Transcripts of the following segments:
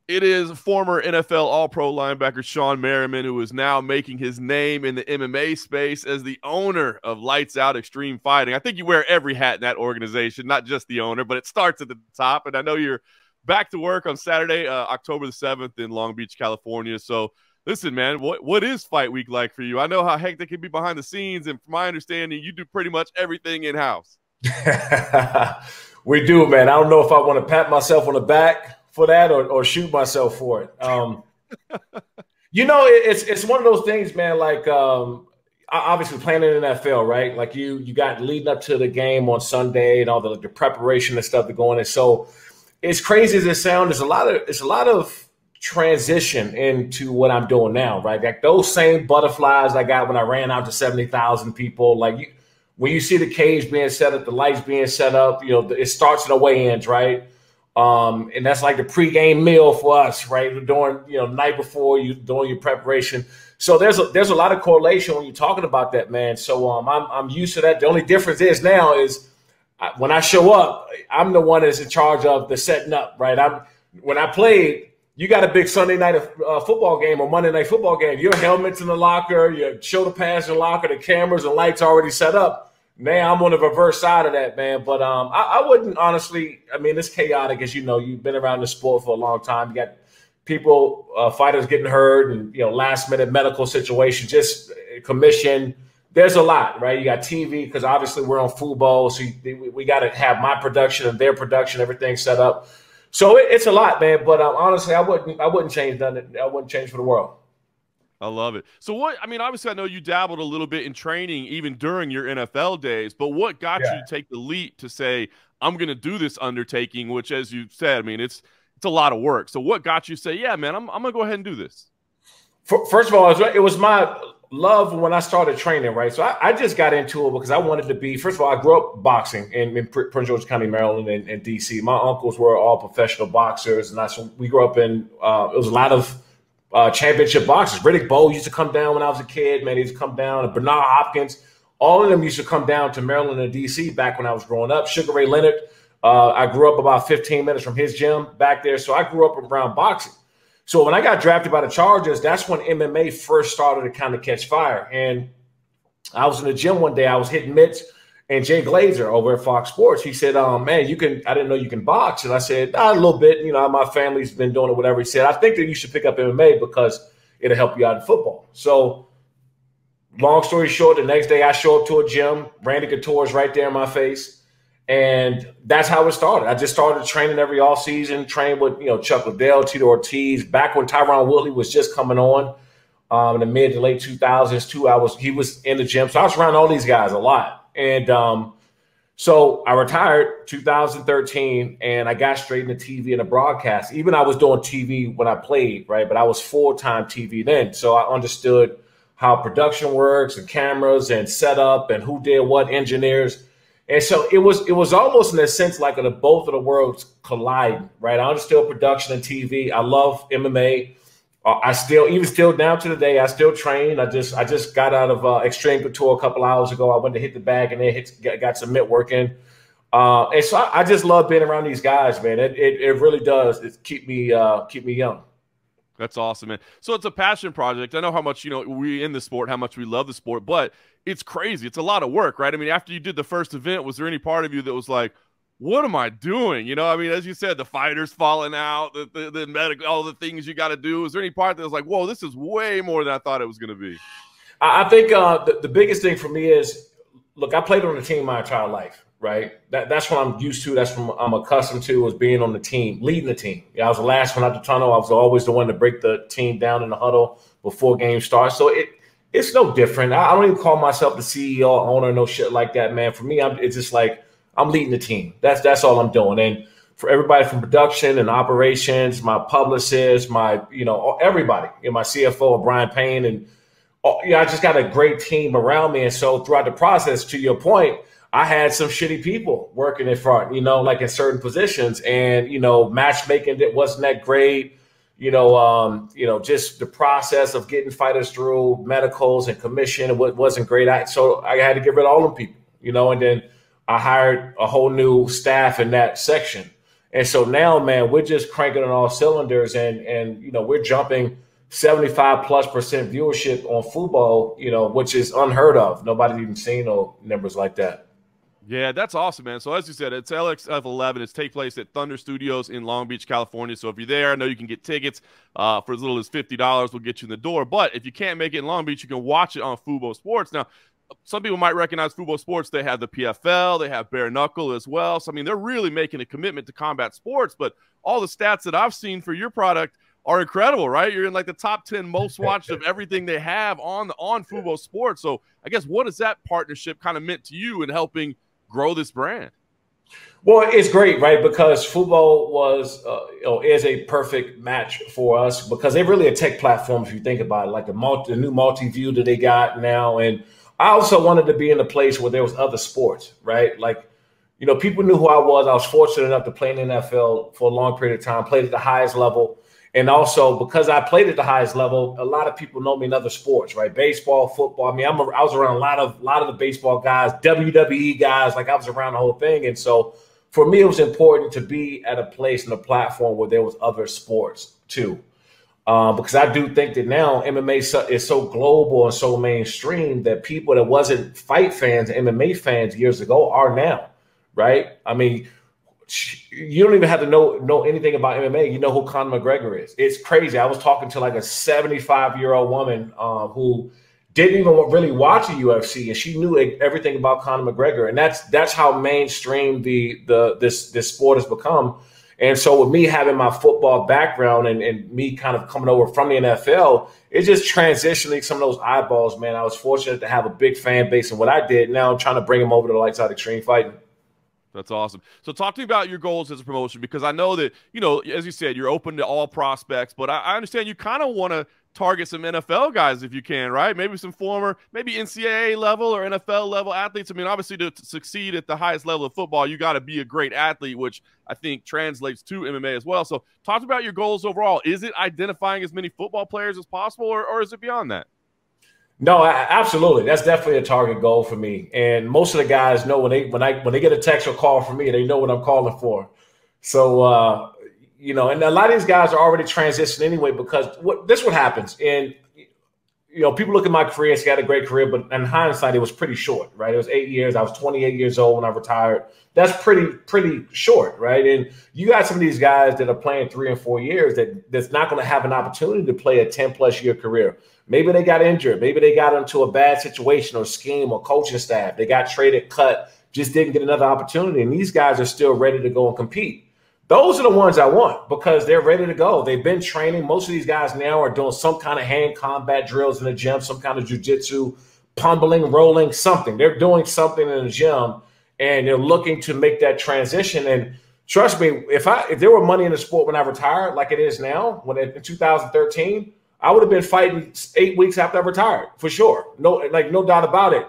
It is former NFL All-Pro linebacker Sean Merriman, who is now making his name in the MMA space as the owner of Lights Out Extreme Fighting. I think you wear every hat in that organization, not just the owner, but it starts at the top. And I know you're back to work on Saturday, October the 7th in Long Beach, California. So listen, man, what is fight week like for you? I know how hectic it can be behind the scenes, and from my understanding, you do pretty much everything in-house. We do, man. I don't know if I want to pat myself on the back for that or shoot myself for it. It's one of those things, man. Like obviously playing in the NFL, right? Like you got leading up to the game on Sunday and all the preparation and stuff to go in. And so as crazy as it sounds, it's a lot of transition into what I'm doing now, right? Like those same butterflies I got when I ran out to 70,000 people, when you see the cage being set up, the lights being set up, it starts and the way ends, right? And that's like the pregame meal for us, right? We're doing, the night before you doing your preparation. So there's a lot of correlation when you're talking about that, man. So I'm used to that. The only difference is now is when I show up, I'm the one that's in charge of the setting up, right? When I played, you got a big Sunday night football game or Monday night football game. Your helmet's in the locker, your shoulder pads in the locker, the cameras and lights already set up. Now I'm on the reverse side of that, man. But I wouldn't honestly. I mean, it's chaotic, as you know. You've been around the sport for a long time. You got people, fighters getting hurt, and last minute medical situations, just commission. There's a lot, right? You got TV because obviously we're on Fubo, so we got to have my production and their production, everything set up. So it's a lot, man. But honestly, I wouldn't change nothing. I wouldn't change for the world. I love it. So obviously I know you dabbled a little bit in training even during your NFL days, but what got you to take the leap to say, I'm going to do this undertaking, which, as you said, I mean, it's a lot of work. So what got you to say, yeah, man, I'm going to go ahead and do this? First of all, it was my love when I started training, right? So I just got into it because I wanted to be, first of all, I grew up boxing in Prince George's County, Maryland, and D.C. My uncles were all professional boxers, and so we grew up in, it was a lot of championship boxers. Riddick Bowe used to come down when I was a kid, man. He used to come down. And Bernard Hopkins, all of them used to come down to Maryland and D.C. back when I was growing up. Sugar Ray Leonard, I grew up about 15 minutes from his gym back there. So I grew up around boxing. So when I got drafted by the Chargers, that's when MMA first started to kind of catch fire. And I was in the gym one day. I was hitting mitts. And Jay Glazer over at Fox Sports, he said, man, I didn't know you can box. And I said, a little bit. My family's been doing it, whatever. He said, I think that you should pick up MMA because it'll help you out in football. So long story short, the next day I show up to a gym. Randy Couture's right there in my face. And that's how it started. I just started training every offseason, trained with, Chuck Liddell, Tito Ortiz, back when Tyron Woodley was just coming on in the mid to late 2000s too. He was in the gym. So I was around all these guys a lot. And so I retired 2013, and I got straight into TV and a broadcast. Even I was doing TV when I played, right? But I was full-time TV then. So I understood how production works and cameras and setup and who did what, engineers. And so it was almost in a sense like both of the worlds collide, right? I understood production and TV. I love MMA. I still down to the day, I still train. I just got out of Extreme Couture a couple hours ago. I went to hit the bag and then got some mitt work in. And so I just love being around these guys, man. It really does. It keep me young. That's awesome, man. So it's a passion project. I know how much, we in the sport, how much we love the sport, but it's crazy. It's a lot of work, right? I mean, after you did the first event, was there any part of you that was like, what am I doing? I mean, as you said, the fighters falling out, the medical, all the things you got to do. Is there any part that was like, whoa, this is way more than I thought it was going to be? I think the biggest thing for me is, look, I played on the team my entire life, right? That's what I'm used to. That's what I'm accustomed to, is being on the team, leading the team. I was the last one out the tunnel. I was always the one to break the team down in the huddle before game starts. So it's no different. I don't even call myself the CEO or owner, no shit like that, man. For me, it's just like, I'm leading the team. That's all I'm doing. And for everybody from production and operations, my publicist, my, everybody, my CFO, Brian Payne, and I just got a great team around me. And so throughout the process, to your point, I had some shitty people working in front, like in certain positions, and, matchmaking that wasn't that great. Just the process of getting fighters through medicals and commission, it wasn't great. So I had to get rid of all them people, and then I hired a whole new staff in that section. And so now, man, we're just cranking on all cylinders, and you know, we're jumping 75+% viewership on football, you know, which is unheard of. Nobody's even seen no numbers like that. Yeah, that's awesome, man. So as you said, it's LXF11. It's take place at Thunder Studios in Long Beach, California. So if you're there, I know you can get tickets for as little as $50. We'll get you in the door. But if you can't make it in Long Beach, you can watch it on Fubo Sports. Now, some people might recognize Fubo Sports. They have the PFL. They have Bare Knuckle as well. So, I mean, they're really making a commitment to combat sports. But all the stats that I've seen for your product are incredible, right? You're in like the top 10 most watched of everything they have on Fubo Sports. So I guess what has that partnership kind of meant to you in helping grow this brand? Well, it's great, right? Because Fubo is a perfect match for us because they're really a tech platform if you think about it, like the new multi-view that they got now. And I also wanted to be in a place where there was other sports, right? Like, you know, people knew who I was. I was fortunate enough to play in the NFL for a long period of time, played at the highest level. And also because I played at the highest level, a lot of people know me in other sports, right? Baseball, football. I mean, I was around a lot of the baseball guys, WWE guys. Like I was around the whole thing. And so for me, it was important to be at a place and a platform where there was other sports too. Because I do think that now MMA is so global and so mainstream that people that wasn't fight fans, MMA fans years ago are now, right? I mean, you don't even have to know anything about MMA. You know who Conor McGregor is. It's crazy. I was talking to like a 75-year-old woman who didn't even really watch the UFC, and she knew everything about Conor McGregor. And that's how mainstream this sport has become. And so with me having my football background and me kind of coming over from the NFL, it's just transitioning some of those eyeballs, man. I was fortunate to have a big fan base in what I did. Now I'm trying to bring them over to the Lights Out Extreme Fighting. That's awesome. So talk to me about your goals as a promotion, because I know that, you know, as you said, you're open to all prospects, but I understand you kind of want to target some NFL guys if you can, right? Maybe some former, maybe NCAA level or NFL level athletes. I mean, obviously to succeed at the highest level of football, you got to be a great athlete, which I think translates to MMA as well. So talk about your goals overall. Is it identifying as many football players as possible, or is it beyond that? No, absolutely. That's definitely a target goal for me. And most of the guys know when they get a text or call from me, they know what I'm calling for. So, you know, and a lot of these guys are already transitioned anyway, because what happens. And, you know, people look at my career, it's got a great career, but in hindsight, it was pretty short, right? It was 8 years. I was 28 years old when I retired. That's pretty short, right? And you got some of these guys that are playing 3 and 4 years that's not going to have an opportunity to play a 10+ year career. Maybe they got injured. Maybe they got into a bad situation or scheme or coaching staff. They got traded, cut, just didn't get another opportunity. And these guys are still ready to go and compete. Those are the ones I want because they're ready to go. They've been training. Most of these guys now are doing some kind of hand combat drills in the gym, some kind of jiu-jitsu, pummeling, rolling, something. They're doing something in the gym, and they're looking to make that transition. And trust me, if there were money in the sport when I retired, like it is now, in 2013, I would have been fighting 8 weeks after I retired, for sure. No doubt about it.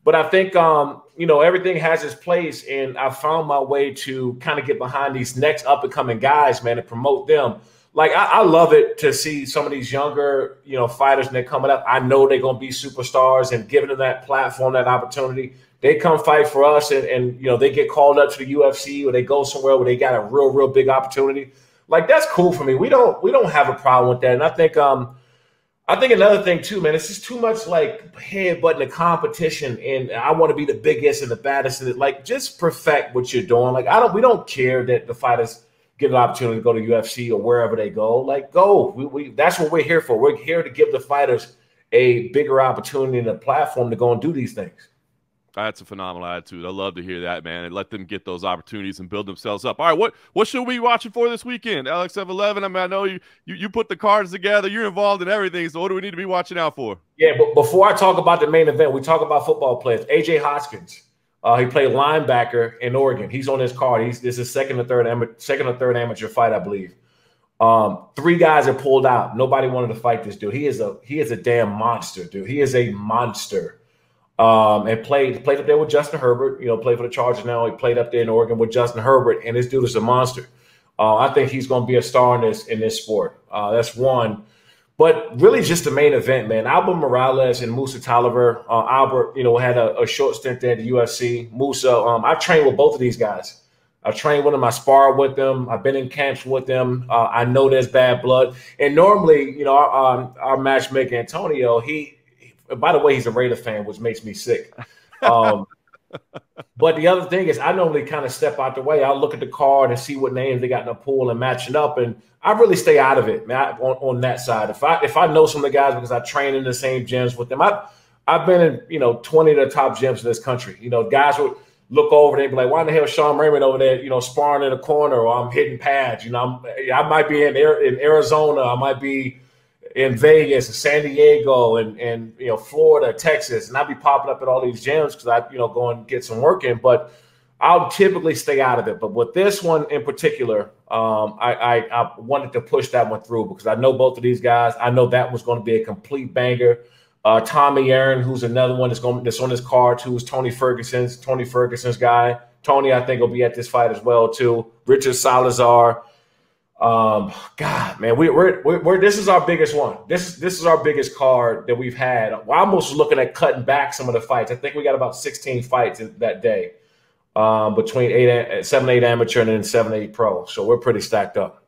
But I think, you know, everything has its place, and I found my way to kind of get behind these next up-and-coming guys, man, and promote them. Like, I love it to see some of these younger, you know, fighters, and they're coming up. I know they're going to be superstars, and giving them that platform, that opportunity. They come fight for us, and you know, they get called up to the UFC, or they go somewhere where they got a real big opportunity. Like, that's cool for me. We don't have a problem with that. And I think another thing too, man, it's just too much like headbutting the competition, and I want to be the biggest and the baddest. And like, just perfect what you're doing. Like, we don't care that the fighters get an opportunity to go to UFC or wherever they go. Like, go. That's what we're here for. We're here to give the fighters a bigger opportunity and a platform to go and do these things. That's a phenomenal attitude. I love to hear that, man, and let them get those opportunities and build themselves up. All right, what should we be watching for this weekend? LXF11, I mean, I know you put the cards together. You're involved in everything, so what do we need to be watching out for? Yeah, but before I talk about the main event, we talk about football players. A.J. Hoskins, he played linebacker in Oregon. He's on his card. This is second or third amateur fight, I believe. 3 guys have pulled out. Nobody wanted to fight this dude. He is a damn monster, dude. He is a monster. And played up there with Justin Herbert, you know, played for the Chargers now. He played up there in Oregon with Justin Herbert, and this dude is a monster. I think he's going to be a star in this sport. That's one. But really just the main event, man. Albert Morales and Musa Taliver. Albert, you know, had a short stint there at the UFC. Musa, I trained with both of these guys. I train with them. I spar with them. I've been in camps with them. I know there's bad blood. And normally, our matchmaker, Antonio, by the way, he's a Raider fan, which makes me sick. But the other thing is I normally kind of step out the way. I'll look at the card and see what names they got in the pool and match it up. And I really stay out of it, man, on that side. If I know some of the guys because I train in the same gyms with them, I've been in, 20 of the top gyms in this country. Guys would look over, they'd be like, why in the hell is Sean Merriman over there, sparring in the corner, or I'm hitting pads? I might be in Arizona, I might be in Vegas and San Diego and Florida, Texas, and I'd be popping up at all these gyms because I go and get some work in. But I'll typically stay out of it. But with this one in particular, I wanted to push that one through because I know both of these guys. I know that was going to be a complete banger. Tommy Aaron, who's another one that's on this card too, is Tony Ferguson's guy. Tony, I think, will be at this fight as well too. Richard Salazar. God, man, we're this is our biggest one. This is our biggest card that we've had. We're almost looking at cutting back some of the fights. I think we got about 16 fights that day, between 7-8 amateur and then 7-8 pro. So we're pretty stacked up.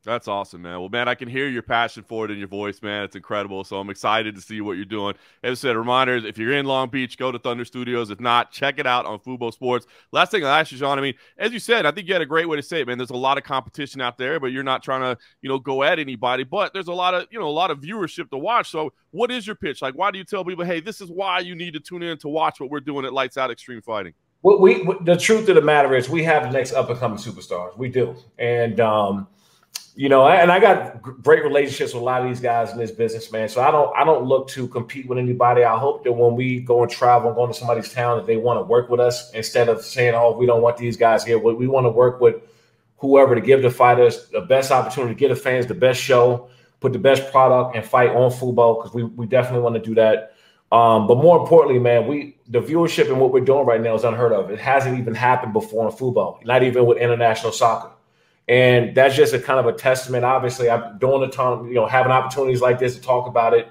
That's awesome, man. Well, man, I can hear your passion for it in your voice, man. It's incredible. So I'm excited to see what you're doing. As I said, reminders, if you're in Long Beach, go to Thunder Studios. If not, check it out on Fubo Sports. Last thing I'll ask you, Sean, I mean, as you said, I think you had a great way to say it, man. There's a lot of competition out there, but you're not trying to, go at anybody. But there's a lot of viewership to watch. So what is your pitch? Like, why do you tell people, hey, this is why you need to tune in to watch what we're doing at Lights Out Extreme Fighting? Well, the truth of the matter is we have the next up-and-coming superstars. We do. And, and I got great relationships with a lot of these guys in this business, man. So I don't look to compete with anybody. I hope that when we go and travel and go into somebody's town, that they want to work with us instead of saying, oh, we don't want these guys here. We want to work with whoever to give the fighters the best opportunity, give the fans the best show, put the best product and fight on Fubo, because we definitely want to do that. But more importantly, man, the viewership and what we're doing right now is unheard of. It hasn't even happened before in Fubo, not even with international soccer. And that's just a kind of a testament. Obviously, I'm doing a ton, having opportunities like this to talk about it.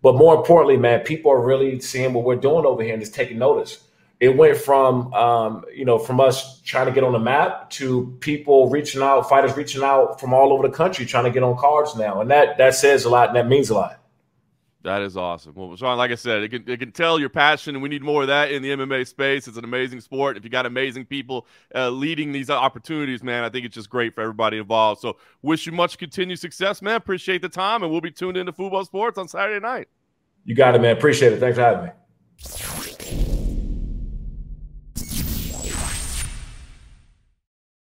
But more importantly, man, people are really seeing what we're doing over here and just taking notice. It went from, from us trying to get on the map to people reaching out, fighters reaching out from all over the country trying to get on cards now. And that says a lot, and that means a lot. That is awesome. Well, Sean, like I said, it can tell your passion, and we need more of that in the MMA space. It's an amazing sport. If you got amazing people leading these opportunities, man, I think it's just great for everybody involved. So wish you much continued success, man. Appreciate the time, and we'll be tuned into Fubo Sports on Saturday night. You got it, man. Appreciate it. Thanks for having me.